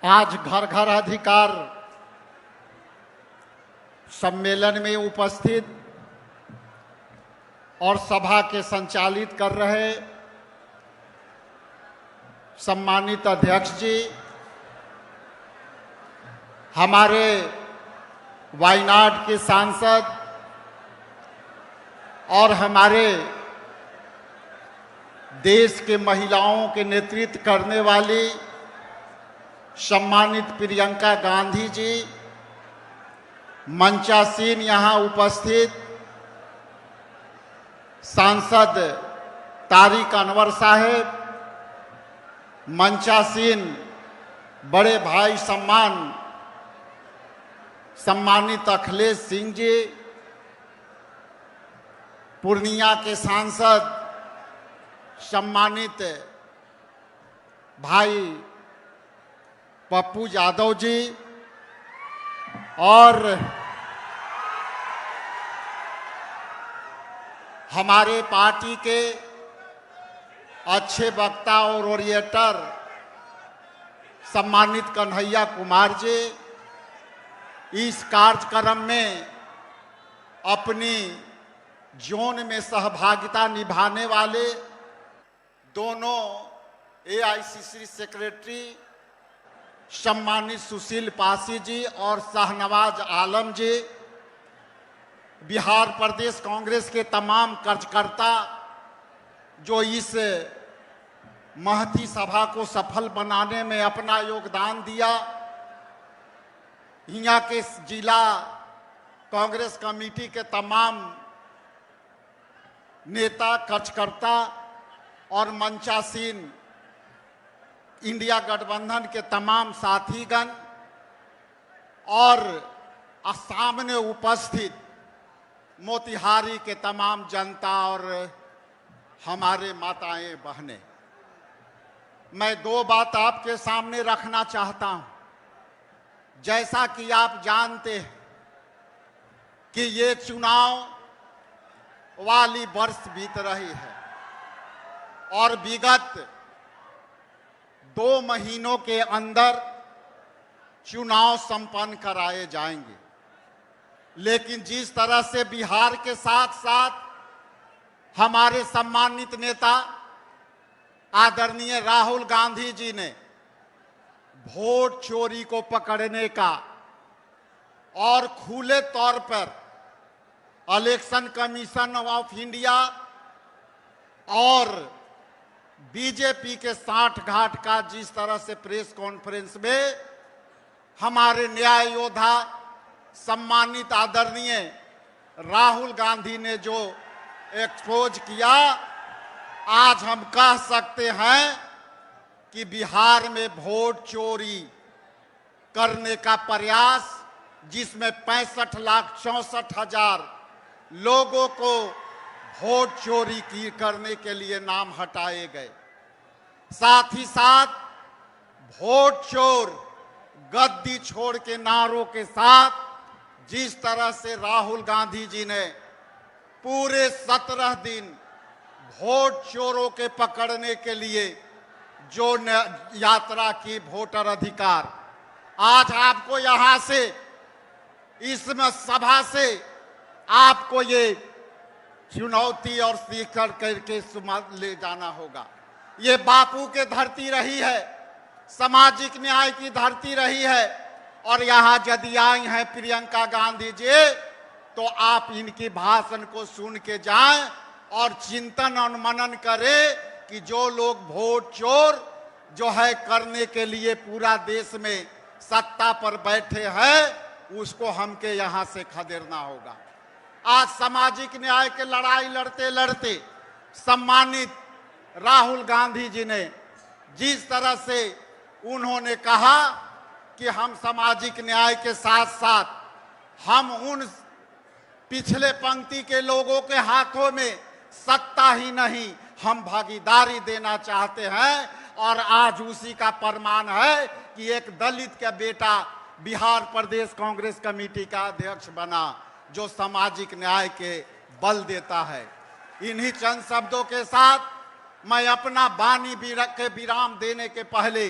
आज घर घर अधिकार सम्मेलन में उपस्थित और सभा के संचालित कर रहे सम्मानित अध्यक्ष जी, हमारे वायनाड के सांसद और हमारे देश के महिलाओं के नेतृत्व करने वाली सम्मानित प्रियंका गांधी जी, मंचासीन यहाँ उपस्थित सांसद तारिक अनवर साहेब, मंचासीन बड़े भाई सम्मानित अखिलेश सिंह जी, पूर्णिया के सांसद सम्मानित भाई पप्पू यादव जी और हमारे पार्टी के अच्छे वक्ता और ओरिएटर सम्मानित कन्हैया कुमार जी, इस कार्यक्रम में अपनी जोन में सहभागिता निभाने वाले दोनों एआईसीसी सेक्रेटरी सम्मानित सुशील पासी जी और शाहनवाज आलम जी, बिहार प्रदेश कांग्रेस के तमाम कार्यकर्ता जो इस महती सभा को सफल बनाने में अपना योगदान दिया, यहाँ के जिला कांग्रेस कमेटी के तमाम नेता कार्यकर्ता और मंचासीन इंडिया गठबंधन के तमाम साथीगण और सामने उपस्थित मोतिहारी के तमाम जनता और हमारे माताएं बहनें, मैं दो बात आपके सामने रखना चाहता हूं। जैसा कि आप जानते हैं कि ये चुनाव वाली वर्ष बीत रही है और विगत 2 महीनों के अंदर चुनाव संपन्न कराए जाएंगे, लेकिन जिस तरह से बिहार के साथ साथ हमारे सम्मानित नेता आदरणीय राहुल गांधी जी ने वोट चोरी को पकड़ने का और खुले तौर पर इलेक्शन कमीशन ऑफ इंडिया और बीजेपी के 60 घाट का जिस तरह से प्रेस कॉन्फ्रेंस में हमारे न्याय योद्धा सम्मानित आदरणीय राहुल गांधी ने जो एक्सपोज किया, आज हम कह सकते हैं कि बिहार में वोट चोरी करने का प्रयास, जिसमें 65,64,000 लोगों को वोट चोरी करने के लिए नाम हटाए गए, साथ ही साथ वोट चोर गद्दी छोड़ के नारों के साथ जिस तरह से राहुल गांधी जी ने पूरे 17 दिन वोट चोरों के पकड़ने के लिए जो यात्रा की वोटर अधिकार, आज आपको यहां से इसमें सभा से आपको ये चुनौती और स्वीकार करके ले जाना होगा। ये बापू के धरती रही है, सामाजिक न्याय की धरती रही है, और यहाँ यदि आई हैं प्रियंका गांधी जी तो आप इनकी भाषण को सुन के जाएं और चिंतन और मनन करें कि जो लोग वोट चोर जो है करने के लिए पूरा देश में सत्ता पर बैठे हैं, उसको हमके यहाँ से खदेड़ना होगा। आज सामाजिक न्याय के लड़ाई लड़ते लड़ते सम्मानित राहुल गांधी जी ने जिस तरह से उन्होंने कहा कि हम सामाजिक न्याय के साथ साथ हम उन पिछले पंक्ति के लोगों के हाथों में सत्ता ही नहीं, हम भागीदारी देना चाहते हैं, और आज उसी का प्रमाण है कि एक दलित का बेटा बिहार प्रदेश कांग्रेस कमेटी का अध्यक्ष बना, जो सामाजिक न्याय के बल देता है। इन्हीं चंद शब्दों के साथ मैं अपना वाणी भी रख के विराम देने के पहले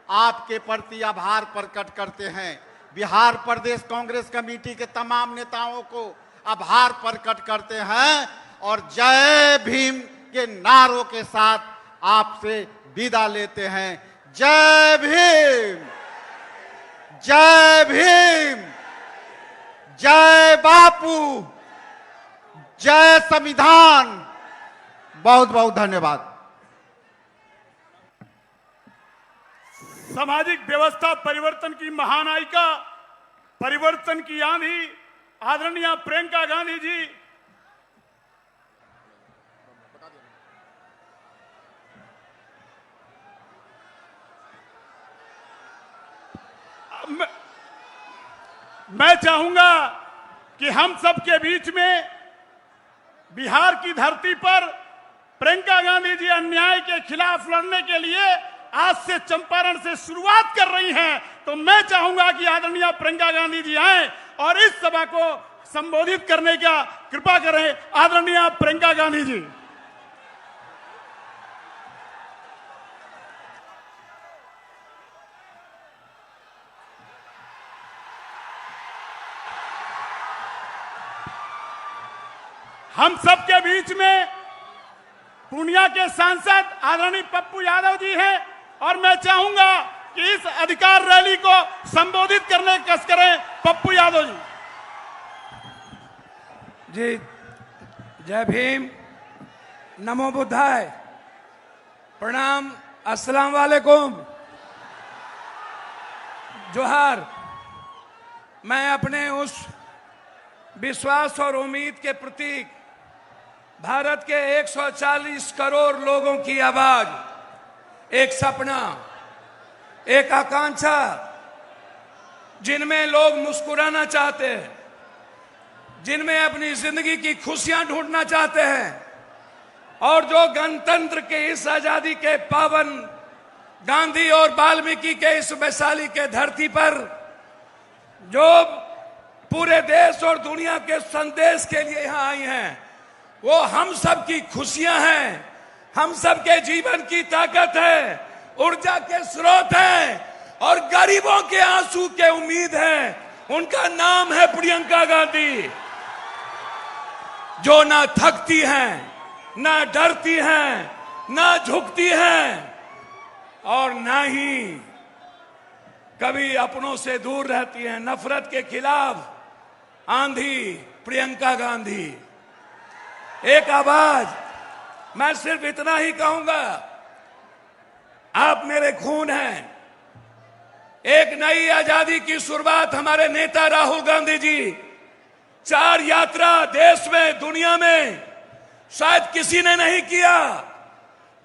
आपके प्रति आभार प्रकट करते हैं। बिहार प्रदेश कांग्रेस कमेटी के तमाम नेताओं को आभार प्रकट करते हैं और जय भीम के नारों के साथ आपसे विदा लेते हैं। जय भीम, जय भीम, जय बापू, जय संविधान। बहुत बहुत धन्यवाद। सामाजिक व्यवस्था परिवर्तन की महानायिका, परिवर्तन की आंधी आदरणीय प्रियंका गांधी जी, मैं चाहूंगा कि हम सबके बीच में बिहार की धरती पर प्रियंका गांधी जी अन्याय के खिलाफ लड़ने के लिए आज से चंपारण से शुरुआत कर रही हैं, तो मैं चाहूंगा कि आदरणीय प्रियंका गांधी जी आए और इस सभा को संबोधित करने का कृपा करें। आदरणीय प्रियंका गांधी जी। हम सबके बीच में पूर्णिया के सांसद आदरणीय पप्पू यादव जी हैं और मैं चाहूंगा कि इस अधिकार रैली को संबोधित करने का कष्ट करें पप्पू यादव जी। जी, जय भीम, नमो बुद्धाय, प्रणाम, अस्सलाम वालेकुम, जोहार। मैं अपने उस विश्वास और उम्मीद के प्रतीक भारत के 140 करोड़ लोगों की आवाज, एक सपना, एक आकांक्षा, जिनमें लोग मुस्कुराना चाहते हैं, जिनमें अपनी जिंदगी की खुशियां ढूंढना चाहते हैं और जो गणतंत्र के इस आजादी के पावन गांधी और वाल्मीकि के इस वैशाली के धरती पर जो पूरे देश और दुनिया के संदेश के लिए यहां आई हैं, वो हम सब की खुशियां हैं, हम सब के जीवन की ताकत है, ऊर्जा के स्रोत हैं और गरीबों के आंसू के उम्मीद है। उनका नाम है प्रियंका गांधी, जो ना थकती हैं, ना डरती हैं, ना झुकती हैं और ना ही कभी अपनों से दूर रहती हैं। नफरत के खिलाफ आंधी प्रियंका गांधी, एक आवाज। मैं सिर्फ इतना ही कहूंगा, आप मेरे खून हैं। एक नई आजादी की शुरुआत हमारे नेता राहुल गांधी जी, 4 यात्रा देश में दुनिया में शायद किसी ने नहीं किया।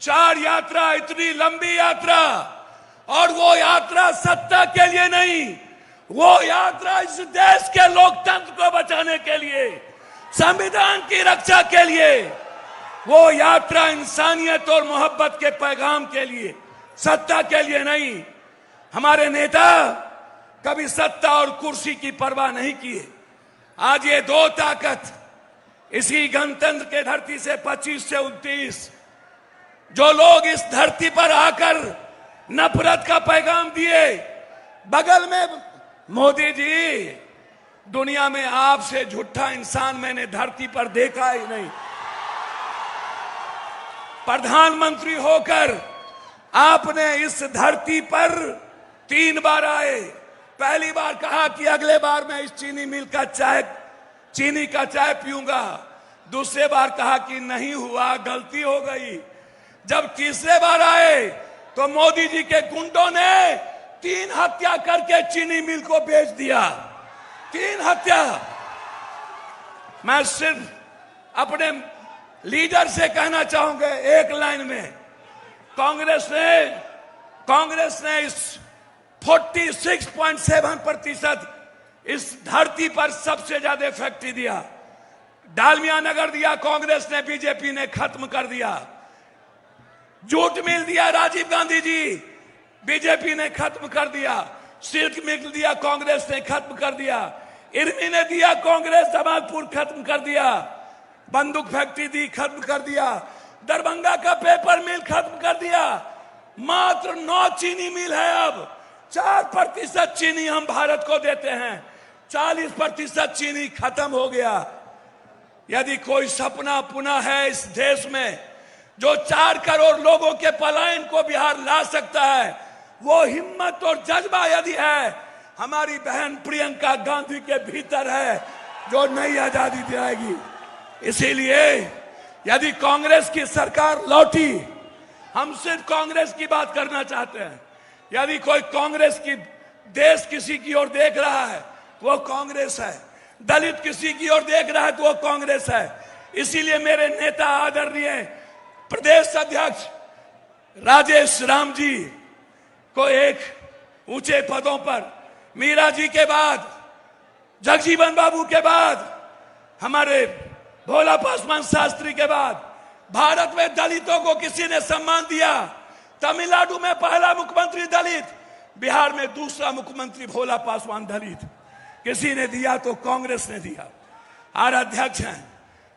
4 यात्रा, इतनी लंबी यात्रा, और वो यात्रा सत्ता के लिए नहीं, वो यात्रा इस देश के लोकतंत्र को बचाने के लिए, संविधान की रक्षा के लिए, वो यात्रा इंसानियत और मोहब्बत के पैगाम के लिए, सत्ता के लिए नहीं। हमारे नेता कभी सत्ता और कुर्सी की परवाह नहीं किए। आज ये 2 ताकत इसी गणतंत्र के धरती से 25 से 29 जो लोग इस धरती पर आकर नफरत का पैगाम दिए, बगल में मोदी जी, दुनिया में आपसे झूठा इंसान मैंने धरती पर देखा ही नहीं। प्रधानमंत्री होकर आपने इस धरती पर 3 बार आए। पहली बार कहा कि अगले बार मैं इस चीनी मिल का चीनी का चाय पीऊंगा। दूसरे बार कहा कि नहीं हुआ, गलती हो गई। जब तीसरे बार आए तो मोदी जी के गुंडों ने 3 हत्या करके चीनी मिल को बेच दिया। 3 हत्या। मैं सिर्फ अपने लीडर से कहना चाहूंगा एक लाइन में, कांग्रेस ने इस 46.7% इस धरती पर सबसे ज्यादा फैक्ट्री दिया। डालमिया नगर दिया कांग्रेस ने, बीजेपी ने खत्म कर दिया। जूट मिल दिया राजीव गांधी जी, बीजेपी ने खत्म कर दिया। सिल्क मिल दिया कांग्रेस ने, खत्म कर दिया। इरमी ने दिया कांग्रेस, जमालपुर खत्म कर दिया। बंदूक फैक्ट्री दी, खत्म कर दिया। दरभंगा का पेपर मिल खत्म कर दिया। मात्र 9 चीनी मिल है। अब 4% चीनी हम भारत को देते हैं, 40% चीनी खत्म हो गया। यदि कोई सपना पुनः है इस देश में जो 4 करोड़ लोगों के पलायन को बिहार ला सकता है, वो हिम्मत और जज्बा यदि है, हमारी बहन प्रियंका गांधी के भीतर है, जो नई आजादी दिलाएगी। इसीलिए यदि कांग्रेस की सरकार लौटी, हम सिर्फ कांग्रेस की बात करना चाहते हैं। यदि कोई कांग्रेस की देश किसी की ओर देख रहा है तो वो कांग्रेस है, दलित किसी की ओर देख रहा है तो वो कांग्रेस है। इसीलिए मेरे नेता आदरणीय प्रदेश अध्यक्ष राजेश राम जी को एक ऊंचे पदों पर, मीरा जी के बाद, जगजीवन बाबू के बाद, हमारे भोला पासवान शास्त्री के बाद भारत में दलितों को किसी ने सम्मान दिया। तमिलनाडु में पहला मुख्यमंत्री दलित, बिहार में दूसरा मुख्यमंत्री भोला पासवान दलित। किसी ने दिया तो कांग्रेस ने दिया। और अध्यक्ष हैं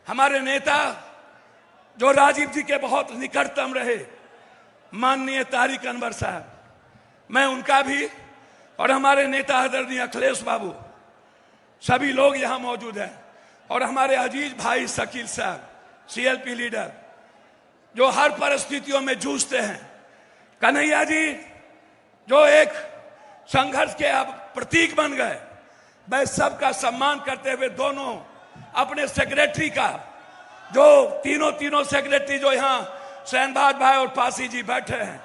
हमारे नेता जो राजीव जी के बहुत निकटतम रहे, माननीय तारिक अनवर साहब। मैं उनका भी और हमारे नेता आदरणीय अखिलेश बाबू, सभी लोग यहां मौजूद हैं, और हमारे अजीज भाई शकील साहब, सीएलपी लीडर, जो हर परिस्थितियों में जूझते हैं, कन्हैया जी जो एक संघर्ष के अब प्रतीक बन गए। मैं सबका सम्मान करते हुए दोनों अपने सेक्रेटरी का, जो तीनों सेक्रेटरी जो यहाँ शहनबाज भाई और पासी जी बैठे हैं,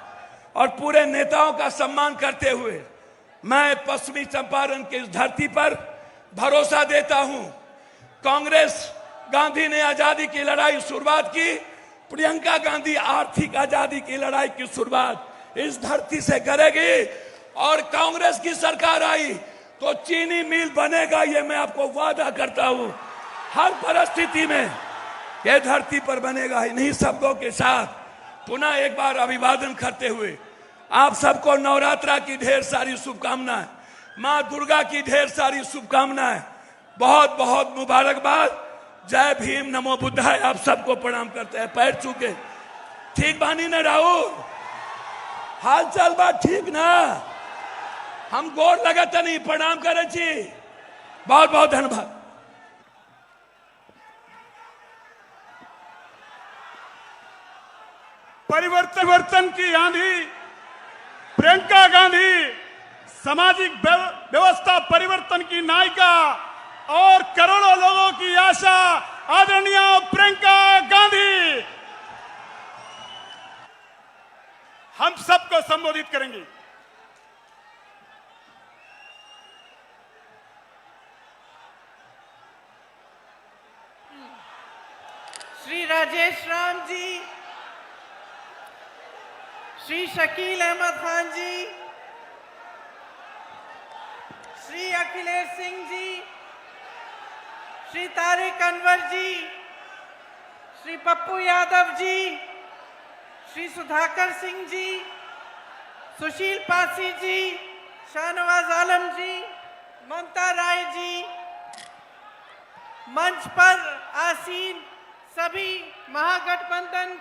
और पूरे नेताओं का सम्मान करते हुए मैं पश्चिमी चंपारण की इस धरती पर भरोसा देता हूं, कांग्रेस गांधी ने आजादी की लड़ाई शुरुआत की, प्रियंका गांधी आर्थिक आजादी की लड़ाई की शुरुआत इस धरती से करेगी। और कांग्रेस की सरकार आई तो चीनी मिल बनेगा, ये मैं आपको वादा करता हूं। हर परिस्थिति में यह धरती पर बनेगा। इन्हीं शब्दों के साथ पुनः एक बार अभिवादन करते हुए आप सबको नवरात्रा की ढेर सारी शुभकामनाएं, मां दुर्गा की ढेर सारी शुभकामनाएं, बहुत बहुत मुबारकबाद। जय भीम, नमो बुद्धाय। आप सबको प्रणाम करते हैं, पैर छूके। ठीक बानी ना राहुल? हाल चाल बात ठीक ना? हम गोर लगाता नहीं, प्रणाम करे छी। बहुत बहुत धन्यवाद। परिवर्तन की आंधी, प्रियंका गांधी, सामाजिक व्यवस्था परिवर्तन की नायिका और करोड़ों लोगों की आशा आदरणीय प्रियंका गांधी हम सबको संबोधित करेंगी। श्री राजेश राम जी, श्री शकील अहमद खान जी, श्री अखिलेश सिंह जी, श्री तारिक अनवर जी, श्री पप्पू यादव जी, श्री सुधाकर सिंह जी, सुशील पासी जी, शाहनवाज आलम जी, ममता राय जी, मंच पर आसीन सभी महागठबंधन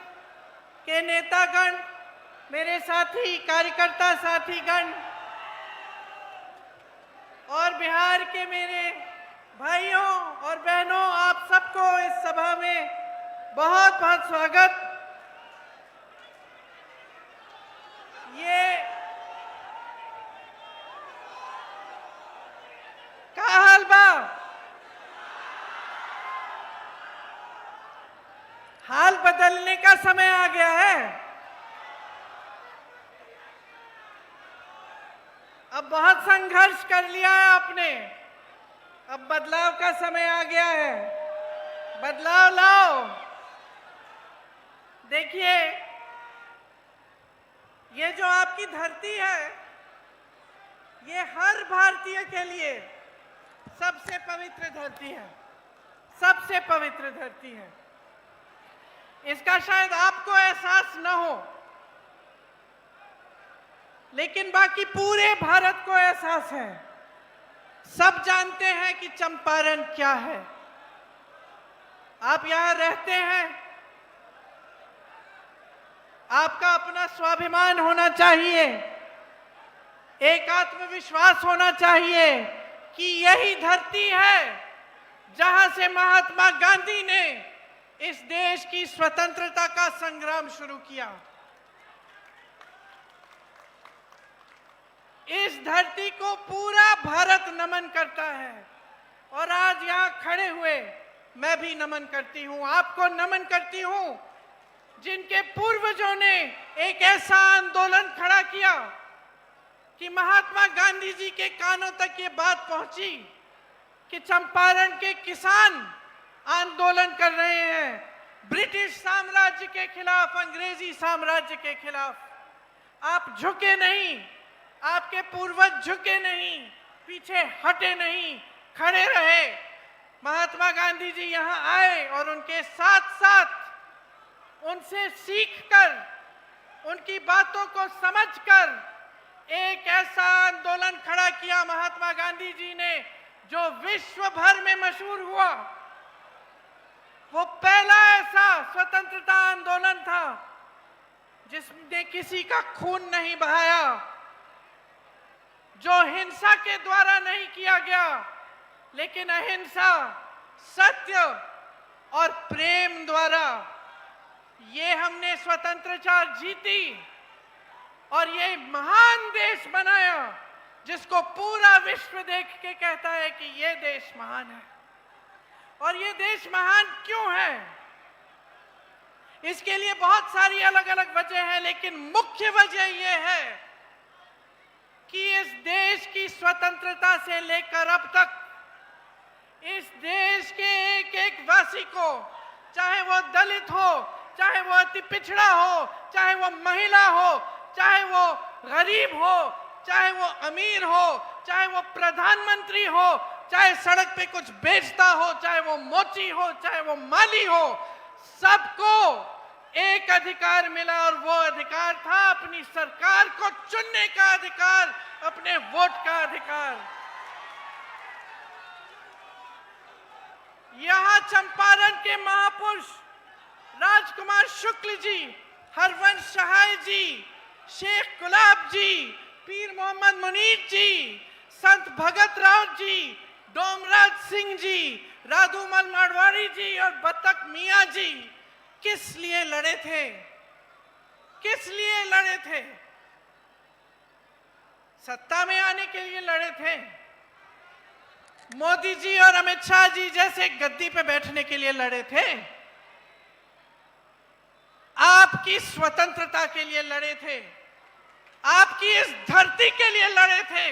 के नेतागण, मेरे साथी कार्यकर्ता साथीगण और बिहार के मेरे भाइयों और बहनों, आप सबको इस सभा में बहुत बहुत स्वागत। ये का हाल बा? हाल बदलने का समय आ गया है। अब बहुत संघर्ष कर लिया है आपने, अब बदलाव का समय आ गया है। बदलाव लाओ। देखिए, ये जो आपकी धरती है, ये हर भारतीय के लिए सबसे पवित्र धरती है, सबसे पवित्र धरती है। इसका शायद आपको एहसास न हो, लेकिन बाकी पूरे भारत को एहसास है। सब जानते हैं कि चंपारण क्या है। आप यहां रहते हैं, आपका अपना स्वाभिमान होना चाहिए, एक आत्मविश्वास होना चाहिए कि यही धरती है जहां से महात्मा गांधी ने इस देश की स्वतंत्रता का संग्राम शुरू किया। इस धरती को पूरा भारत नमन करता है और आज यहां खड़े हुए मैं भी नमन करती हूं, आपको नमन करती हूं, जिनके पूर्वजों ने एक ऐसा आंदोलन खड़ा किया कि महात्मा गांधी जी के कानों तक ये बात पहुंची कि चंपारण के किसान आंदोलन कर रहे हैं ब्रिटिश साम्राज्य के खिलाफ, अंग्रेजी साम्राज्य के खिलाफ। आप झुके नहीं, आपके पूर्वज झुके नहीं, पीछे हटे नहीं, खड़े रहे। महात्मा गांधी जी यहां आए और उनके साथ साथ उनसे सीखकर, उनकी बातों को समझकर एक ऐसा आंदोलन खड़ा किया महात्मा गांधी जी ने जो विश्व भर में मशहूर हुआ। वो पहला ऐसा स्वतंत्रता आंदोलन था जिसने किसी का खून नहीं बहाया, जो हिंसा के द्वारा नहीं किया गया, लेकिन अहिंसा, सत्य और प्रेम द्वारा ये हमने स्वतंत्रता जीती और ये महान देश बनाया जिसको पूरा विश्व देख के कहता है कि ये देश महान है। और ये देश महान क्यों है? इसके लिए बहुत सारी अलग अलग वजह है, लेकिन मुख्य वजह यह है कि इस देश की स्वतंत्रता से लेकर अब तक इस देश के एक एक वासी को, चाहे वो दलित हो, चाहे वो अति पिछड़ा हो, चाहे वो महिला हो, चाहे वो गरीब हो, चाहे वो अमीर हो, चाहे वो प्रधानमंत्री हो, चाहे सड़क पे कुछ बेचता हो, चाहे वो मोची हो, चाहे वो माली हो, सबको एक अधिकार मिला और वो अधिकार था अपनी सरकार को चुनने का अधिकार, अपने वोट का अधिकार। यहां चंपारण के महापुरुष राजकुमार शुक्ल जी, हरवंश सहाय जी, शेख गुलाब जी, पीर मोहम्मद मुनीर जी, संत भगत राव जी, डोमराज सिंह जी, राधूमल मारवाड़ी जी और बतक मियां जी किस लिए लड़े थे? किस लिए लड़े थे? सत्ता में आने के लिए लड़े थे। मोदी जी और अमित शाह जी जैसे गद्दी पे बैठने के लिए लड़े थे। आपकी स्वतंत्रता के लिए लड़े थे, आपकी इस धरती के लिए लड़े थे,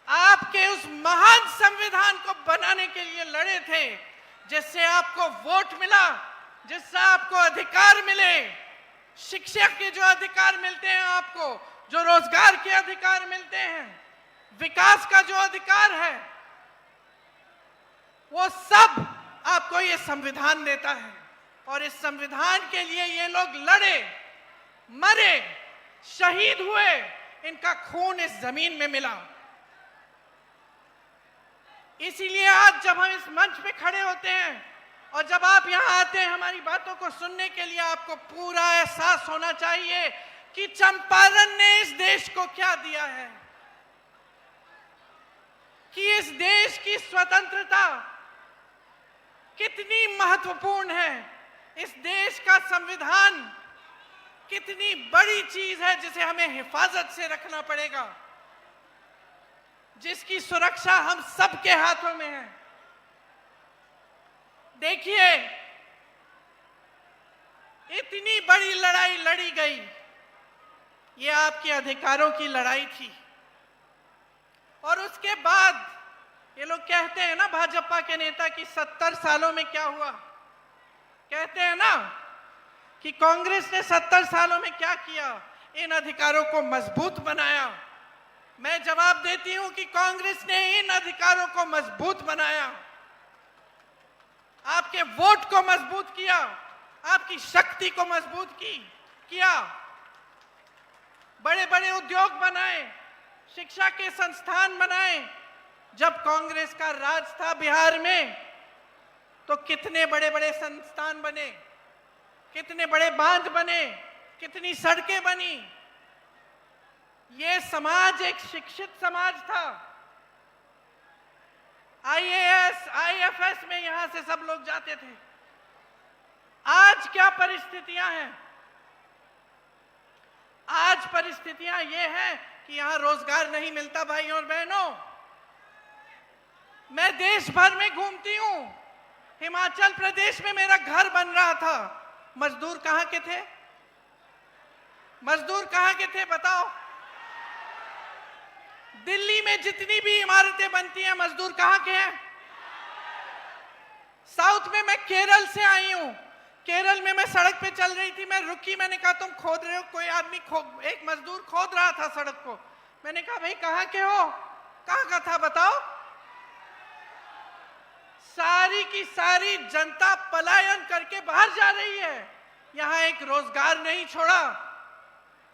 आपके उस महान संविधान को बनाने के लिए लड़े थे जिससे आपको वोट मिला, जिससे आपको अधिकार मिले, शिक्षा के जो अधिकार मिलते हैं आपको, जो रोजगार के अधिकार मिलते हैं, विकास का जो अधिकार है, वो सब आपको ये संविधान देता है। और इस संविधान के लिए ये लोग लड़े, मरे, शहीद हुए, इनका खून इस जमीन में मिला। इसीलिए आज जब हम इस मंच पे खड़े होते हैं और जब आप यहां आते हैं हमारी बातों को सुनने के लिए, आपको पूरा एहसास होना चाहिए कि चंपारण ने इस देश को क्या दिया है, कि इस देश की स्वतंत्रता कितनी महत्वपूर्ण है, इस देश का संविधान कितनी बड़ी चीज है जिसे हमें हिफाजत से रखना पड़ेगा, जिसकी सुरक्षा हम सबके हाथों में है। देखिए, इतनी बड़ी लड़ाई लड़ी गई, ये आपके अधिकारों की लड़ाई थी। और उसके बाद ये लोग कहते हैं ना, भाजपा के नेता, कि 70 सालों में क्या हुआ। कहते हैं ना कि कांग्रेस ने 70 सालों में क्या किया, इन अधिकारों को मजबूत बनाया। मैं जवाब देती हूं कि कांग्रेस ने इन अधिकारों को मजबूत बनाया, आपके वोट को मजबूत किया, आपकी शक्ति को मजबूत किया, बड़े बड़े उद्योग बनाए, शिक्षा के संस्थान बनाए। जब कांग्रेस का राज था बिहार में तो कितने बड़े बड़े संस्थान बने, कितने बड़े बांध बने, कितनी सड़कें बनी। ये समाज एक शिक्षित समाज था। आईएएस, आईएफएस में यहां से सब लोग जाते थे। आज क्या परिस्थितियां हैं? आज परिस्थितियां ये हैं कि यहां रोजगार नहीं मिलता। भाइयों और बहनों, मैं देश भर में घूमती हूं। हिमाचल प्रदेश में मेरा घर बन रहा था, मजदूर कहां के थे? मजदूर कहां के थे बताओ? दिल्ली में जितनी भी इमारतें बनती हैं, मजदूर कहां के हैं? साउथ में मैं केरल से आई हूं। केरल में मैं सड़क पे चल रही थी, मैं रुकी, मैंने कहा तुम खोद रहे हो? कोई आदमी एक मजदूर खोद रहा था सड़क को। मैंने कहा भाई कहां के हो? कहां का था बताओ? सारी की सारी जनता पलायन करके बाहर जा रही है। यहां एक रोजगार नहीं छोड़ा,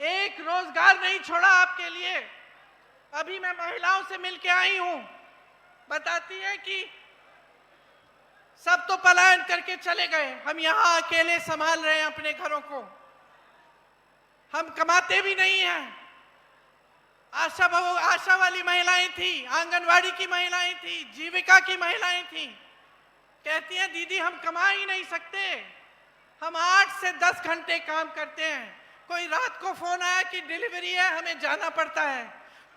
एक रोजगार नहीं छोड़ा आपके लिए। अभी मैं महिलाओं से मिलके आई हूं, बताती है कि सब तो पलायन करके चले गए, हम यहां अकेले संभाल रहे हैं अपने घरों को। हम कमाते भी नहीं हैं। आशा वाली महिलाएं थी, आंगनवाड़ी की महिलाएं थी, जीविका की महिलाएं थी, कहती हैं दीदी हम कमा ही नहीं सकते, हम 8 से 10 घंटे काम करते हैं। कोई रात को फोन आया कि डिलीवरी है, हमें जाना पड़ता है।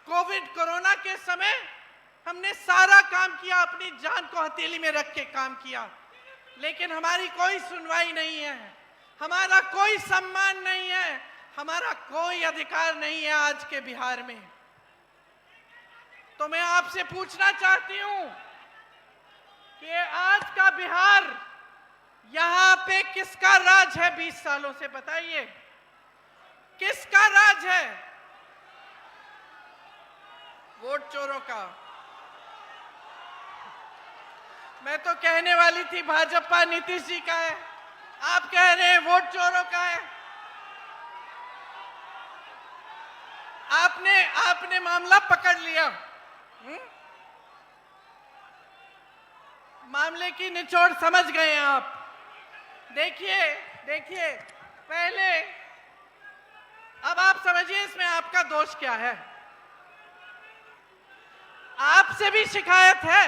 कोविड कोरोना के समय हमने सारा काम किया, अपनी जान को हथेली में रख के काम किया, लेकिन हमारी कोई सुनवाई नहीं है, हमारा कोई सम्मान नहीं है, हमारा कोई अधिकार नहीं है आज के बिहार में। तो मैं आपसे पूछना चाहती हूं कि आज का बिहार, यहां पे किसका राज है? 20 सालों से बताइए किसका राज है? वोट चोरों का। मैं तो कहने वाली थी भाजपा नीतीश जी का है, आप कह रहे हैं वोट चोरों का है। आपने मामला पकड़ लिया। मामले की निचोड़ समझ गए हैं आप। देखिए पहले, अब आप समझिए इसमें आपका दोष क्या है। आपसे भी शिकायत है।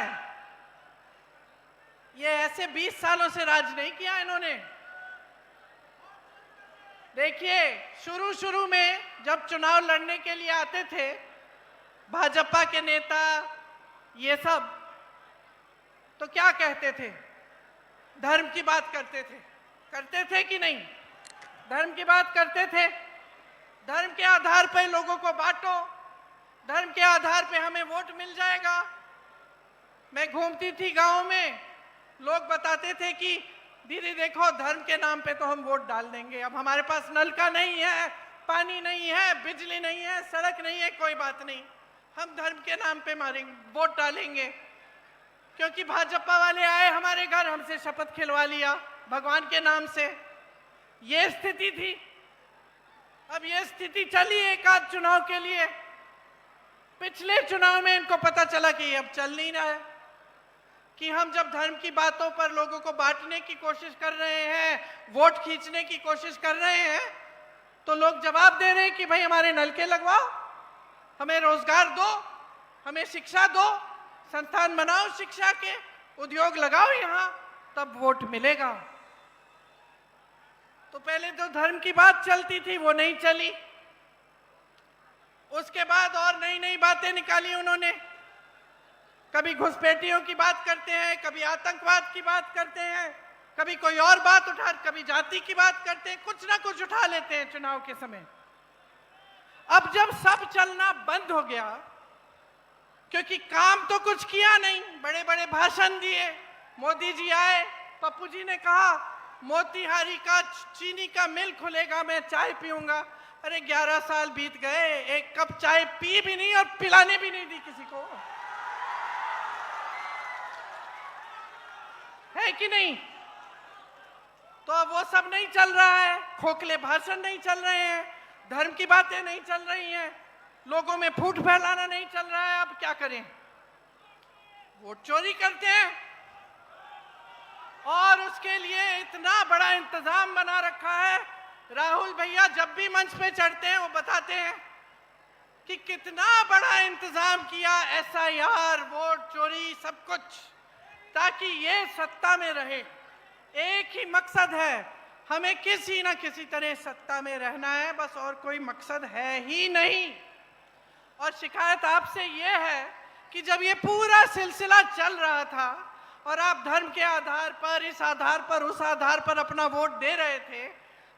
ये ऐसे 20 सालों से राज नहीं किया इन्होंने। देखिए शुरू में जब चुनाव लड़ने के लिए आते थे भाजपा के नेता, ये सब तो क्या कहते थे? धर्म की बात करते थे कि नहीं? धर्म की बात करते थे। धर्म के आधार पर लोगों को बांटो, धर्म के आधार पे हमें वोट मिल जाएगा। मैं घूमती थी गांव में, लोग बताते थे कि दीदी देखो धर्म के नाम पे तो हम वोट डाल देंगे, अब हमारे पास नल का नहीं है, पानी नहीं है, बिजली नहीं है, सड़क नहीं है, कोई बात नहीं, हम धर्म के नाम पे मारेंगे, वोट डालेंगे, क्योंकि भाजपा वाले आए हमारे घर, हमसे शपथ खिलवा लिया भगवान के नाम से। ये स्थिति थी। अब ये स्थिति चली एक आध चुनाव के लिए। पिछले चुनाव में इनको पता चला कि अब चल नहीं रहा है, कि हम जब धर्म की बातों पर लोगों को बांटने की कोशिश कर रहे हैं, वोट खींचने की कोशिश कर रहे हैं, तो लोग जवाब दे रहे हैं कि भाई हमारे नलके लगवाओ, हमें रोजगार दो, हमें शिक्षा दो, संस्थान बनाओ शिक्षा के, उद्योग लगाओ यहां, तब वोट मिलेगा। तो पहले तो धर्म की बात चलती थी वो नहीं चली, उसके बाद और नई नई बातें निकाली उन्होंने। कभी घुसपैठियों की बात करते हैं, कभी आतंकवाद की बात करते हैं, कभी कोई और बात कभी जाति की बात करते हैं, कुछ ना कुछ उठा लेते हैं चुनाव के समय। अब जब सब चलना बंद हो गया, क्योंकि काम तो कुछ किया नहीं, बड़े बड़े भाषण दिए, मोदी जी आए, पप्पू जी ने कहा मोतीहारी का चीनी का मिल खुलेगा, मैं चाय पीऊंगा। अरे 11 साल बीत गए, एक कप चाय पी भी नहीं और पिलाने भी नहीं दी किसी को, है कि नहीं? तो अब वो सब नहीं चल रहा है, खोखले भाषण नहीं चल रहे हैं, धर्म की बातें नहीं चल रही हैं, लोगों में फूट फैलाना नहीं चल रहा है। अब क्या करें? वोट चोरी करते हैं। और उसके लिए इतना बड़ा इंतजाम बना रखा है। राहुल भैया जब भी मंच पे चढ़ते हैं वो बताते हैं कि कितना बड़ा इंतजाम किया, SIR, वोट चोरी, सब कुछ, ताकि ये सत्ता में रहे। एक ही मकसद है, हमें किसी ना किसी तरह सत्ता में रहना है, बस, और कोई मकसद है ही नहीं। और शिकायत आपसे ये है कि जब ये पूरा सिलसिला चल रहा था और आप धर्म के आधार पर, इस आधार पर, उस आधार पर अपना वोट दे रहे थे,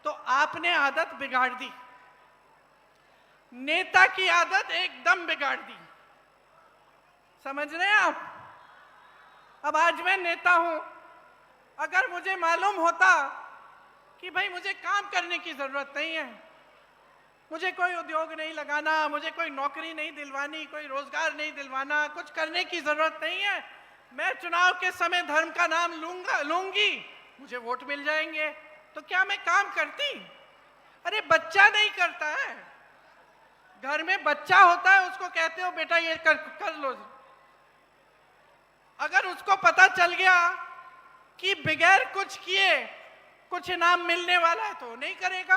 तो आपने आदत बिगाड़ दी, नेता की आदत एकदम बिगाड़ दी। समझ रहे हैं आप? अब आज मैं नेता हूं, अगर मुझे मालूम होता कि भाई मुझे काम करने की जरूरत नहीं है, मुझे कोई उद्योग नहीं लगाना, मुझे कोई नौकरी नहीं दिलवानी, कोई रोजगार नहीं दिलवाना, कुछ करने की जरूरत नहीं है, मैं चुनाव के समय धर्म का नाम लूंगी, मुझे वोट मिल जाएंगे, तो क्या मैं काम करती? अरे बच्चा नहीं करता है, घर में बच्चा होता है, उसको कहते हो बेटा ये कर लो। अगर उसको पता चल गया कि बगैर कुछ किए कुछ इनाम मिलने वाला है तो नहीं करेगा।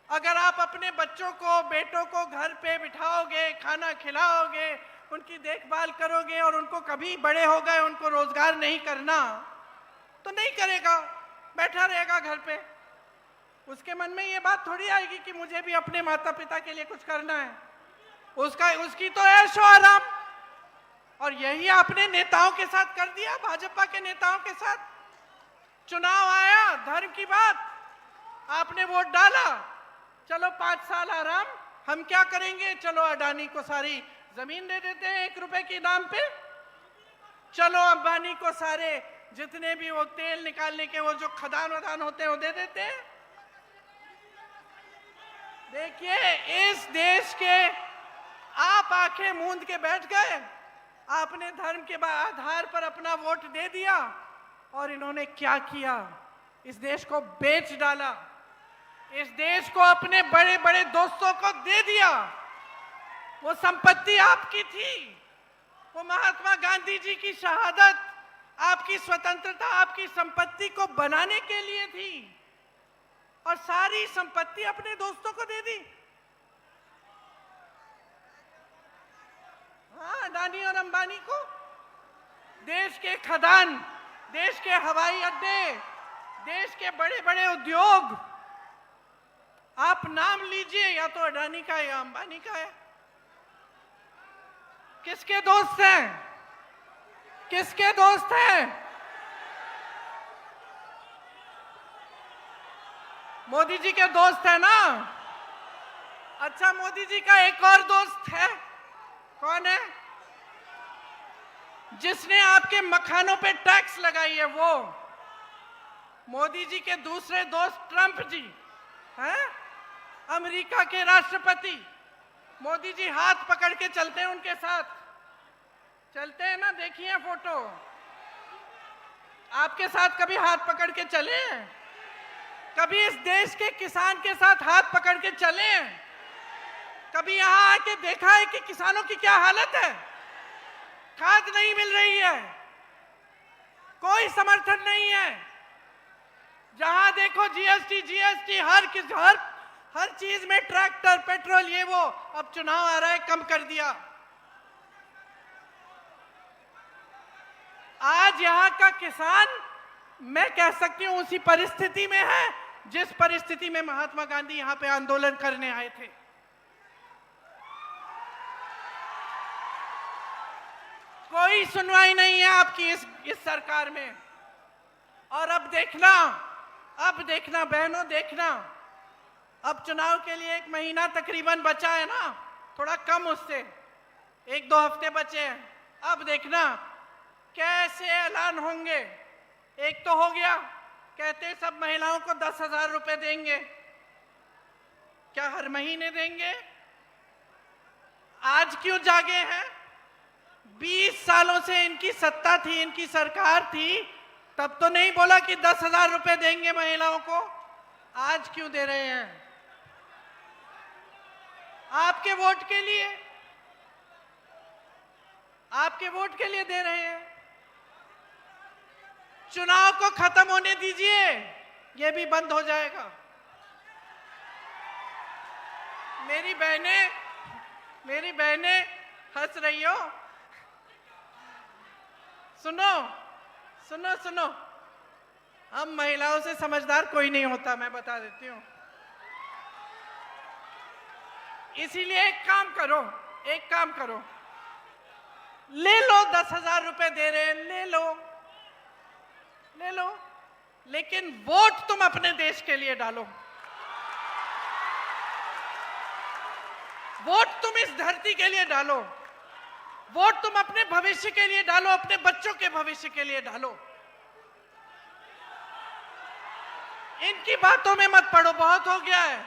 अगर आप अपने बच्चों को, बेटों को घर पे बिठाओगे, खाना खिलाओगे, उनकी देखभाल करोगे और उनको कभी बड़े हो गए उनको रोजगार नहीं करना तो नहीं करेगा, बैठा रहेगा घर पे। उसके मन में ये बात थोड़ी आएगी कि मुझे भी अपने माता पिता के लिए कुछ करना है। उसकी तो ऐशो आराम। और यही आपने नेताओं के साथ कर दिया, भाजपा के नेताओं के साथ। चुनाव आया, धर्म की बात, आपने वोट डाला, चलो 5 साल आराम, हम क्या करेंगे, चलो अडानी को सारी जमीन दे देते हैं 1 रुपए के दाम पे, चलो अंबानी को सारे जितने भी वो तेल निकालने के वो जो खदान वदान होते हैं वो दे देते हैं। देखिए, इस देश के आप आंखें मूंद के बैठ गए, आपने धर्म के आधार पर अपना वोट दे दिया और इन्होंने क्या किया, इस देश को बेच डाला, इस देश को अपने बड़े बड़े दोस्तों को दे दिया। वो संपत्ति आपकी थी, वो महात्मा गांधी जी की शहादत, आपकी स्वतंत्रता, आपकी संपत्ति को बनाने के लिए थी, और सारी संपत्ति अपने दोस्तों को दे दी। हाँ, अडानी और अंबानी को। देश के खदान, देश के हवाई अड्डे, देश के बड़े बड़े उद्योग, आप नाम लीजिए, या तो अडानी का है या अंबानी का है। किसके दोस्त हैं? किसके दोस्त हैं? मोदी जी के दोस्त है ना? अच्छा, मोदी जी का एक और दोस्त है, कौन है? जिसने आपके मखानों पे टैक्स लगाई है, वो मोदी जी के दूसरे दोस्त ट्रंप जी हैं, अमेरिका के राष्ट्रपति। मोदी जी हाथ पकड़ के चलते हैं, उनके साथ चलते हैं ना, देखिए फोटो। आपके साथ कभी हाथ पकड़ के चले हैं? कभी इस देश के किसान के साथ हाथ पकड़ के चले हैं? कभी यहां आके देखा है कि किसानों की क्या हालत है? खाद नहीं मिल रही है, कोई समर्थन नहीं है, जहां देखो जीएसटी, हर चीज में ट्रैक्टर, पेट्रोल, ये वो। अब चुनाव आ रहा है, कम कर दिया। आज यहां का किसान, मैं कह सकती हूं, उसी परिस्थिति में है जिस परिस्थिति में महात्मा गांधी यहां पे आंदोलन करने आए थे। कोई सुनवाई नहीं है आपकी इस सरकार में। और अब देखना बहनों, देखना, अब चुनाव के लिए 1 महीना तकरीबन बचा है ना, थोड़ा कम उससे, 1-2 हफ्ते बचे हैं। अब देखना कैसे ऐलान होंगे। एक तो हो गया, कहते सब महिलाओं को 10,000 रुपए देंगे। क्या हर महीने देंगे? आज क्यों जागे हैं? 20 सालों से इनकी सत्ता थी, इनकी सरकार थी, तब तो नहीं बोला कि 10,000 रुपए देंगे महिलाओं को। आज क्यों दे रहे हैं? आपके वोट के लिए, आपके वोट के लिए दे रहे हैं। चुनाव को खत्म होने दीजिए, ये भी बंद हो जाएगा। मेरी बहनें हंस रही हो। सुनो, हम महिलाओं से समझदार कोई नहीं होता, मैं बता देती हूं। इसीलिए एक काम करो, ले लो, 10,000 रुपए दे रहे हैं, ले लो, लेकिन वोट तुम अपने देश के लिए डालो। वोट तुम इस धरती के लिए डालो, वोट तुम अपने भविष्य के लिए डालो, अपने बच्चों के भविष्य के लिए डालो। इनकी बातों में मत पड़ो, बहुत हो गया है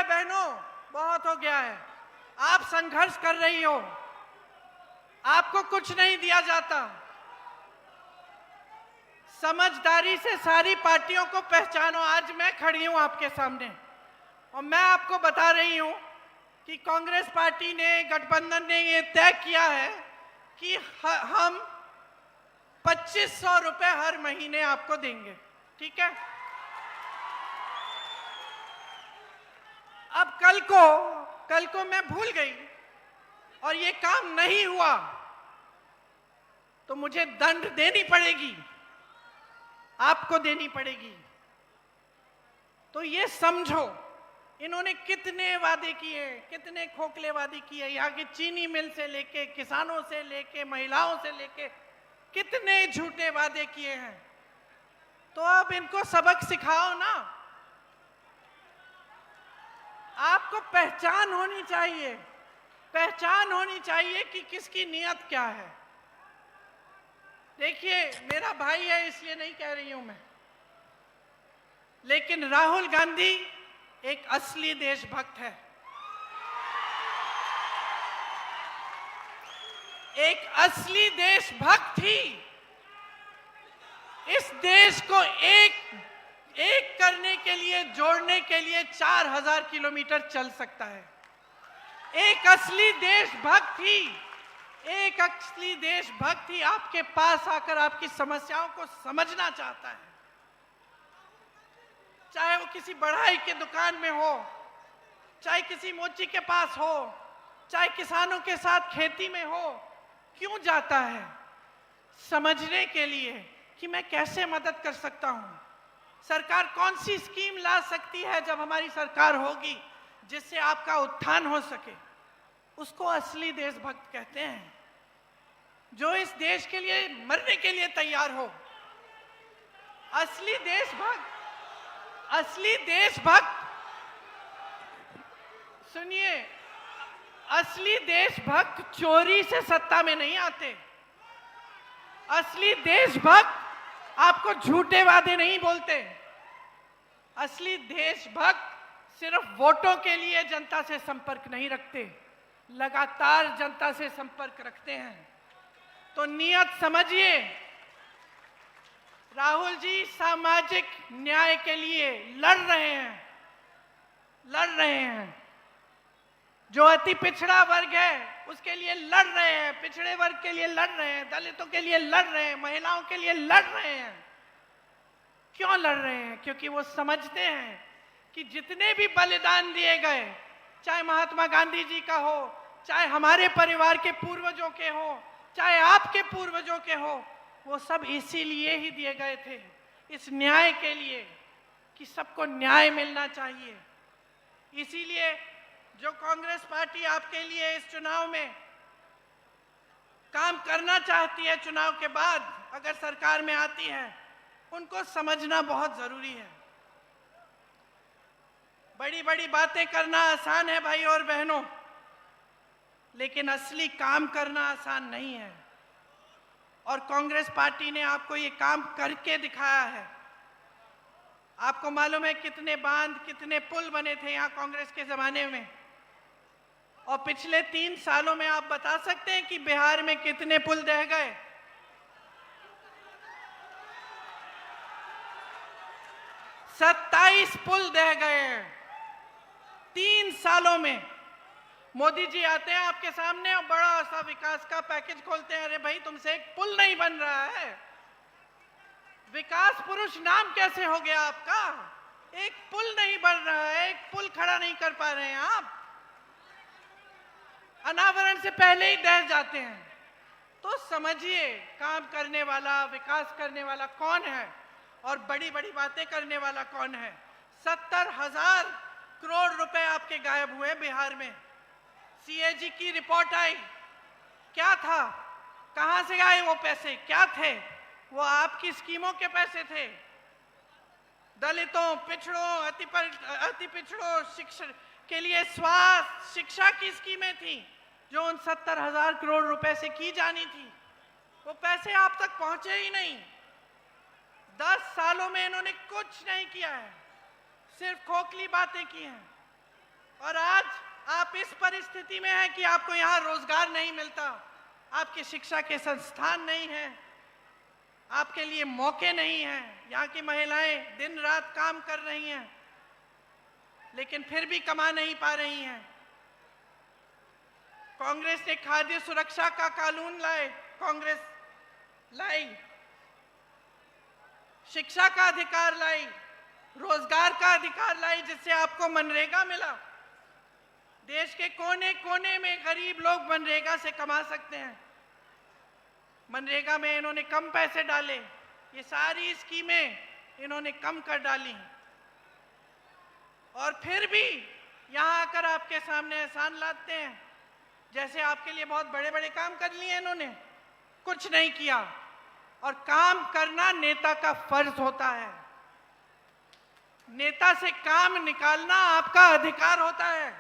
बहनों, बहुत हो गया है। आप संघर्ष कर रही हो, आपको कुछ नहीं दिया जाता। समझदारी से सारी पार्टियों को पहचानो। आज मैं खड़ी हूं आपके सामने और मैं आपको बता रही हूं कि कांग्रेस पार्टी ने, गठबंधन ने ये तय किया है कि हम 2500 रुपए हर महीने आपको देंगे, ठीक है? अब कल को मैं भूल गई और ये काम नहीं हुआ तो मुझे दंड देनी पड़ेगी, आपको देनी पड़ेगी। तो ये समझो, इन्होंने कितने वादे किए, कितने खोखले वादे किए। यहाँ की चीनी मिल से लेके, किसानों से लेके, महिलाओं से लेके कितने झूठे वादे किए हैं। तो अब इनको सबक सिखाओ ना। आपको पहचान होनी चाहिए कि किसकी नीयत क्या है। देखिए, मेरा भाई है इसलिए नहीं कह रही हूं मैं, लेकिन राहुल गांधी एक असली देशभक्त है, एक असली देशभक्त ही इस देश को एक करने के लिए, जोड़ने के लिए 4000 किलोमीटर चल सकता है। एक असली देशभक्त ही आपके पास आकर आपकी समस्याओं को समझना चाहता है। चाहे वो किसी बढ़ाई के दुकान में हो, चाहे किसी मोची के पास हो, चाहे किसानों के साथ खेती में हो, क्यों जाता है? समझने के लिए कि मैं कैसे मदद कर सकता हूं। सरकार कौन सी स्कीम ला सकती है जब हमारी सरकार होगी जिससे आपका उत्थान हो सके। उसको असली देशभक्त कहते हैं, जो इस देश के लिए मरने के लिए तैयार हो। असली देशभक्त सुनिए, असली देशभक्त चोरी से सत्ता में नहीं आते। असली देशभक्त आपको झूठे वादे नहीं बोलते। असली देशभक्त सिर्फ वोटों के लिए जनता से संपर्क नहीं रखते, लगातार जनता से संपर्क रखते हैं। तो नियत समझिए, राहुल जी सामाजिक न्याय के लिए लड़ रहे हैं। जो अति पिछड़ा वर्ग है उसके लिए लड़ रहे हैं, पिछड़े वर्ग के लिए लड़ रहे हैं, दलितों के लिए लड़ रहे हैं, महिलाओं के लिए लड़ रहे हैं। क्यों लड़ रहे हैं? क्योंकि वो समझते हैं कि जितने भी बलिदान दिए गए, चाहे महात्मा गांधी जी का हो, चाहे हमारे परिवार के पूर्वजों के हो, चाहे आपके पूर्वजों के हो, वो सब इसीलिए ही दिए गए थे, इस न्याय के लिए कि सबको न्याय मिलना चाहिए। इसीलिए जो कांग्रेस पार्टी आपके लिए इस चुनाव में काम करना चाहती है, चुनाव के बाद अगर सरकार में आती है, उनको समझना बहुत जरूरी है। बड़ी बड़ी बातें करना आसान है भाई और बहनों, लेकिन असली काम करना आसान नहीं है। और कांग्रेस पार्टी ने आपको ये काम करके दिखाया है। आपको मालूम है कितने बांध, कितने पुल बने थे यहाँ कांग्रेस के जमाने में। और पिछले 3 सालों में आप बता सकते हैं कि बिहार में कितने पुल ढह गए? 27 पुल ढह गए हैं 3 सालों में। मोदी जी आते हैं आपके सामने और बड़ा सा विकास का पैकेज खोलते हैं। अरे भाई, तुमसे एक पुल नहीं बन रहा है, विकास पुरुष नाम कैसे हो गया आपका? एक पुल नहीं बन रहा है, एक पुल खड़ा नहीं कर पा रहे हैं आप। अनावरण से पहले ही डर जाते हैं। तो समझिए काम करने वाला, विकास करने वाला कौन है और बड़ी बड़ी बातें करने वाला कौन है। 70,000 करोड़ रुपए आपके गायब हुए बिहार में। सीएजी की रिपोर्ट आई, क्या था, कहां से आए वो पैसे, क्या थे? वो आपकी स्कीमों के पैसे थे। दलितों, पिछड़ों, अति पिछड़ों शिक्षा के लिए स्वास्थ्य शिक्षा की स्कीमें थी जो उन 70,000 करोड़ रुपए से की जानी थी। वो पैसे आप तक पहुंचे ही नहीं। 10 सालों में इन्होंने कुछ नहीं किया है, सिर्फ खोखली बातें की हैं। और आज आप इस परिस्थिति में हैं कि आपको यहाँ रोजगार नहीं मिलता, आपकी शिक्षा के संस्थान नहीं हैं, आपके लिए मौके नहीं हैं। यहाँ की महिलाएं दिन रात काम कर रही हैं, लेकिन फिर भी कमा नहीं पा रही हैं। कांग्रेस ने खाद्य सुरक्षा का कानून लाए, कांग्रेस लाई, शिक्षा का अधिकार लाई, रोजगार का अधिकार लाई, जिससे आपको मनरेगा मिला। देश के कोने कोने में गरीब लोग मनरेगा से कमा सकते हैं। मनरेगा में इन्होंने कम पैसे डाले, ये सारी स्कीमें इन्होंने कम कर डाली, और फिर भी यहाँ आकर आपके सामने एहसान लाते हैं जैसे आपके लिए बहुत बड़े बड़े काम कर लिए इन्होंने। कुछ नहीं किया। और काम करना नेता का फर्ज होता है। नेता से काम निकालना आपका अधिकार होता है,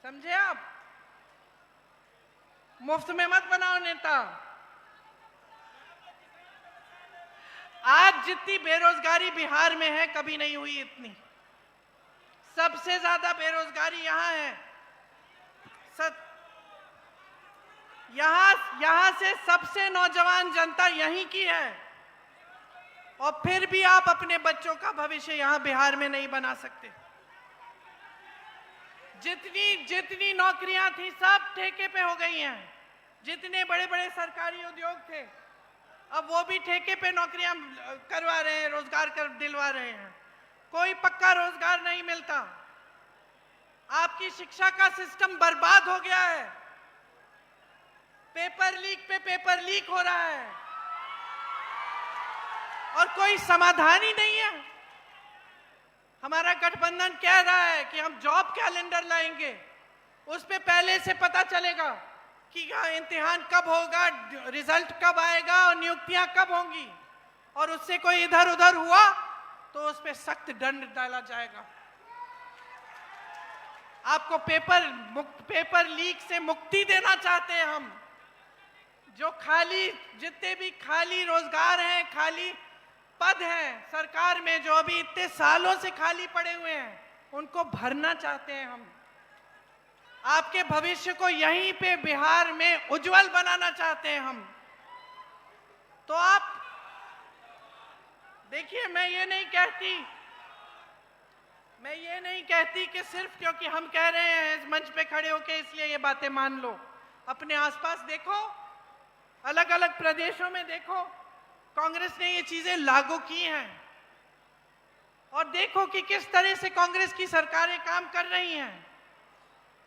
समझे आप? मुफ्त में मत बनाओ नेता। आज जितनी बेरोजगारी बिहार में है कभी नहीं हुई इतनी। सबसे ज्यादा बेरोजगारी यहां है। यहां से सबसे नौजवान जनता यहीं की है, और फिर भी आप अपने बच्चों का भविष्य यहां बिहार में नहीं बना सकते। जितनी नौकरियां थी सब ठेके पे हो गई हैं। जितने बड़े बड़े सरकारी उद्योग थे अब वो भी ठेके पे नौकरियां करवा रहे हैं, रोजगार दिलवा रहे हैं। कोई पक्का रोजगार नहीं मिलता। आपकी शिक्षा का सिस्टम बर्बाद हो गया है। पेपर लीक पे पेपर लीक हो रहा है और कोई समाधान ही नहीं है। हमारा गठबंधन कह रहा है कि हम जॉब कैलेंडर लाएंगे, उस पे पहले से पता चलेगा कि इम्तिहान कब होगा, रिजल्ट कब आएगा और नियुक्तियां कब होंगी, और उससे कोई इधर उधर हुआ तो उस पे सख्त दंड डाला जाएगा। आपको पेपर लीक से मुक्ति देना चाहते हैं हम। जो जितने भी खाली रोजगार हैं, खाली पद हैं सरकार में, जो अभी इतने सालों से खाली पड़े हुए हैं, उनको भरना चाहते हैं हम। आपके भविष्य को यहीं पे बिहार में उज्जवल बनाना चाहते हैं हम। तो आप देखिए, मैं ये नहीं कहती कि सिर्फ क्योंकि हम कह रहे हैं इस मंच पे खड़े होके इसलिए ये बातें मान लो। अपने आसपास देखो, अलग अलग प्रदेशों में देखो, कांग्रेस ने ये चीजें लागू की हैं, और देखो कि किस तरह से कांग्रेस की सरकारें काम कर रही हैं।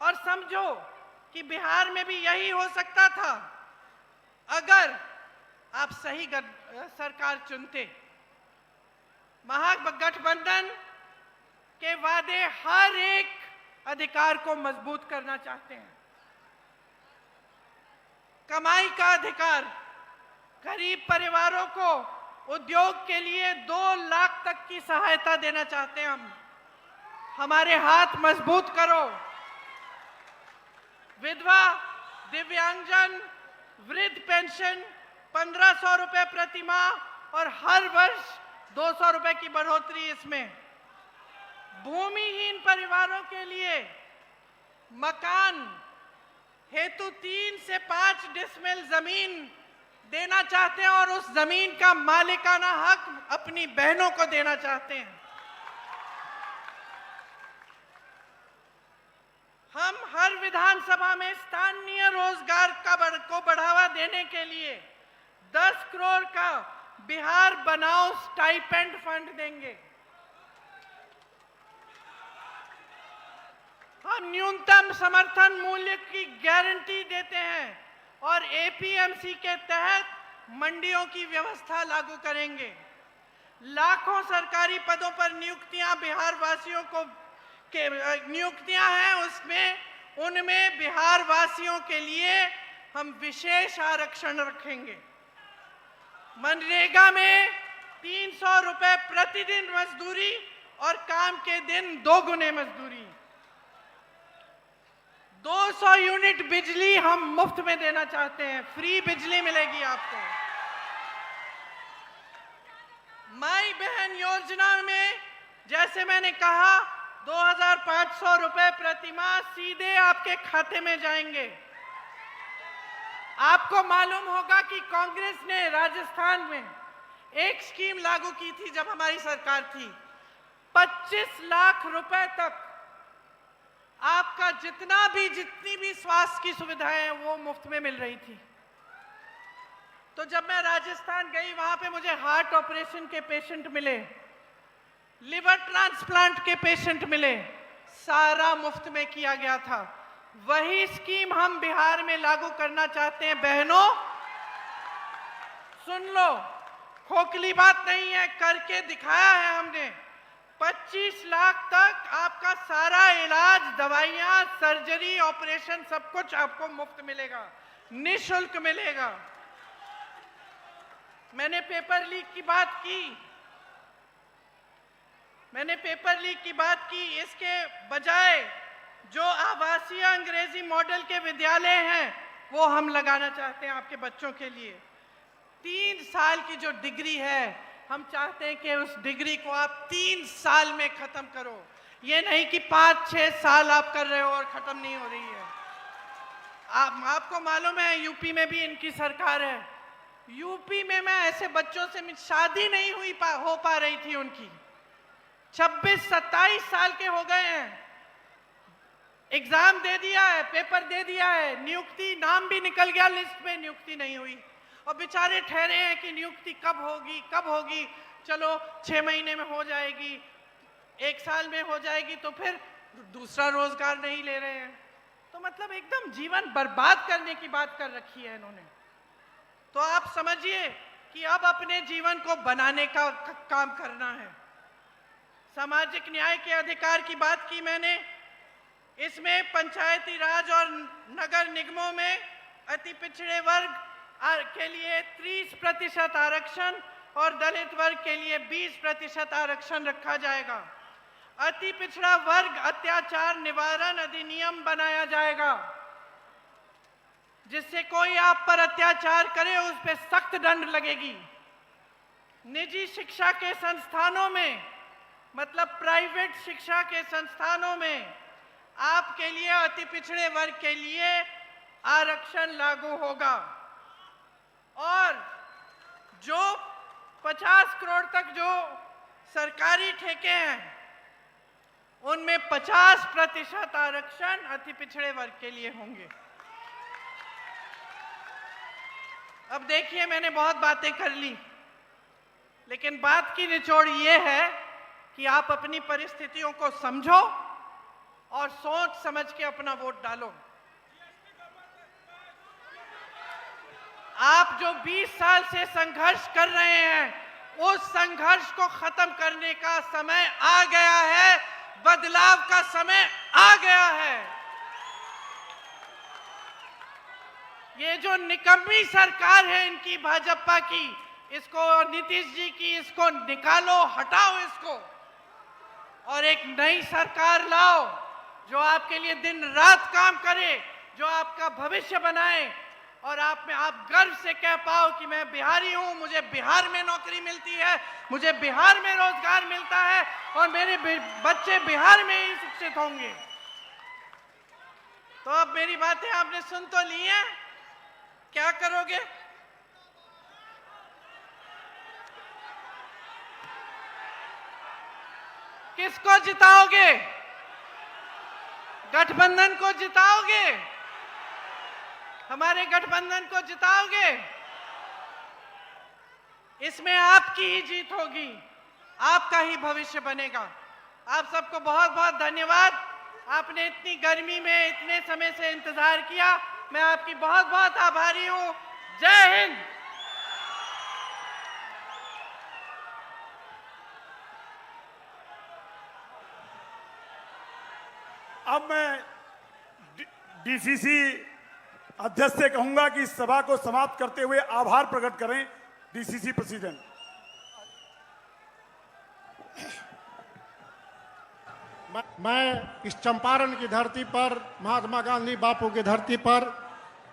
और समझो कि बिहार में भी यही हो सकता था अगर आप सही सरकार चुनते। महागठबंधन के वादे हर एक अधिकार को मजबूत करना चाहते हैं। कमाई का अधिकार, गरीब परिवारों को उद्योग के लिए 2 लाख तक की सहायता देना चाहते हैं हम। हमारे हाथ मजबूत करो। विधवा, दिव्यांगजन, वृद्ध पेंशन 1500 रुपए प्रति माह और हर वर्ष 200 रुपए की बढ़ोतरी इसमें। भूमिहीन परिवारों के लिए मकान हेतु 3 से 5 डिसमिल जमीन देना चाहते हैं, और उस जमीन का मालिकाना हक अपनी बहनों को देना चाहते हैं। हम हर विधानसभा में स्थानीय रोजगार को बढ़ावा देने के लिए 10 करोड़ का बिहार बनाओ स्टाइपेंड फंड देंगे। हम न्यूनतम समर्थन मूल्य की गारंटी देते हैं और एपीएमसी के तहत मंडियों की व्यवस्था लागू करेंगे। लाखों सरकारी पदों पर नियुक्तियां बिहार वासियों को नियुक्तियां हैं, उनमें बिहार वासियों के लिए हम विशेष आरक्षण रखेंगे। मनरेगा में 300 रुपए प्रतिदिन मजदूरी और काम के दिन 2 गुने मजदूरी। 200 यूनिट बिजली हम मुफ्त में देना चाहते हैं, फ्री बिजली मिलेगी आपको। माई बहन योजना में जैसे मैंने कहा 2500 रुपए प्रति माह सीधे आपके खाते में जाएंगे। आपको मालूम होगा कि कांग्रेस ने राजस्थान में एक स्कीम लागू की थी जब हमारी सरकार थी। 25 लाख रुपए तक आपका जितनी भी स्वास्थ्य की सुविधाएं हैं वो मुफ्त में मिल रही थी। तो जब मैं राजस्थान गई वहां पे मुझे हार्ट ऑपरेशन के पेशेंट मिले, लिवर ट्रांसप्लांट के पेशेंट मिले, सारा मुफ्त में किया गया था। वही स्कीम हम बिहार में लागू करना चाहते हैं। बहनों सुन लो, खोखली बात नहीं है, करके दिखाया है हमने। 25 लाख तक आपका सारा इलाज, दवाइयां, सर्जरी, ऑपरेशन सब कुछ आपको मुफ्त मिलेगा, निःशुल्क मिलेगा। मैंने पेपर लीक की बात की, इसके बजाय जो आवासीय अंग्रेजी मॉडल के विद्यालय हैं वो हम लगाना चाहते हैं आपके बच्चों के लिए। 3 साल की जो डिग्री है हम चाहते हैं कि उस डिग्री को आप 3 साल में खत्म करो, ये नहीं कि 5-6 साल आप कर रहे हो और खत्म नहीं हो रही है। आपको मालूम है यूपी में भी इनकी सरकार है। यूपी में मैं ऐसे बच्चों से शादी नहीं हो पा रही थी उनकी, 26-27 साल के हो गए हैं, एग्जाम दे दिया है, पेपर दे दिया है, नियुक्ति नाम भी निकल गया लिस्ट में, नियुक्ति नहीं हुई और बेचारे ठहरे हैं कि नियुक्ति कब होगी। चलो 6 महीने में हो जाएगी, 1 साल में हो जाएगी, तो फिर दूसरा रोजगार नहीं ले रहे हैं। तो मतलब एकदम जीवन बर्बाद करने की बात कर रखी है इन्होंने। तो आप समझिए कि अब अपने जीवन को बनाने का काम करना है। सामाजिक न्याय के अधिकार की बात की मैंने, इसमें पंचायती राज और नगर निगमों में अति पिछड़े वर्ग के लिए 30% आरक्षण और दलित वर्ग के लिए 20% आरक्षण रखा जाएगा। अति पिछड़ा वर्ग अत्याचार निवारण अधिनियम बनाया जाएगा, जिससे कोई आप पर अत्याचार करे उस पर सख्त दंड लगेगी। निजी शिक्षा के संस्थानों में, मतलब प्राइवेट शिक्षा के संस्थानों में आपके लिए, अति पिछड़े वर्ग के लिए आरक्षण लागू होगा और जो 50 करोड़ तक जो सरकारी ठेके हैं उनमें 50% आरक्षण अति पिछड़े वर्ग के लिए होंगे। अब देखिए, मैंने बहुत बातें कर ली, लेकिन बात की निचोड़ ये है कि आप अपनी परिस्थितियों को समझो और सोच समझ के अपना वोट डालो। आप जो 20 साल से संघर्ष कर रहे हैं, उस संघर्ष को खत्म करने का समय आ गया है, बदलाव का समय आ गया है। ये जो निकम्मी सरकार है इनकी, भाजपा की, इसको, नीतीश जी की, इसको निकालो, हटाओ इसको और एक नई सरकार लाओ जो आपके लिए दिन रात काम करे, जो आपका भविष्य बनाए और आप गर्व से कह पाओ कि मैं बिहारी हूं, मुझे बिहार में नौकरी मिलती है, मुझे बिहार में रोजगार मिलता है और मेरे बच्चे बिहार में ही शिक्षित होंगे। तो अब मेरी बातें आपने सुन तो ली हैं, क्या करोगे? किसको जिताओगे? गठबंधन को जिताओगे? हमारे गठबंधन को जिताओगे? इसमें आपकी ही जीत होगी, आपका ही भविष्य बनेगा। आप सबको बहुत बहुत धन्यवाद। आपने इतनी गर्मी में इतने समय से इंतजार किया, मैं आपकी बहुत बहुत आभारी हूं। जय हिंद। अब मैं डीसीसी अध्यक्ष से कहूंगा कि इस सभा को समाप्त करते हुए आभार प्रकट करें। DCC president. मैं इस चंपारण की धरती पर, महात्मा गांधी बापू की धरती पर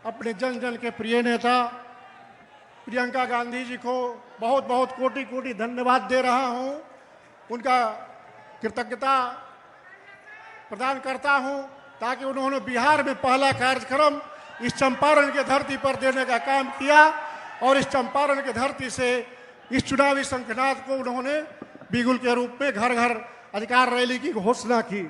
अपने जन जन के प्रिय नेता प्रियंका गांधी जी को बहुत बहुत कोटि कोटि धन्यवाद दे रहा हूं। उनका कृतज्ञता प्रदान करता हूं ताकि उन्होंने बिहार में पहला कार्यक्रम इस चंपारण की धरती पर देने का काम किया और इस चंपारण की धरती से इस चुनावी शंखनाद को उन्होंने बिगुल के रूप में घर घर अधिकार रैली की घोषणा की।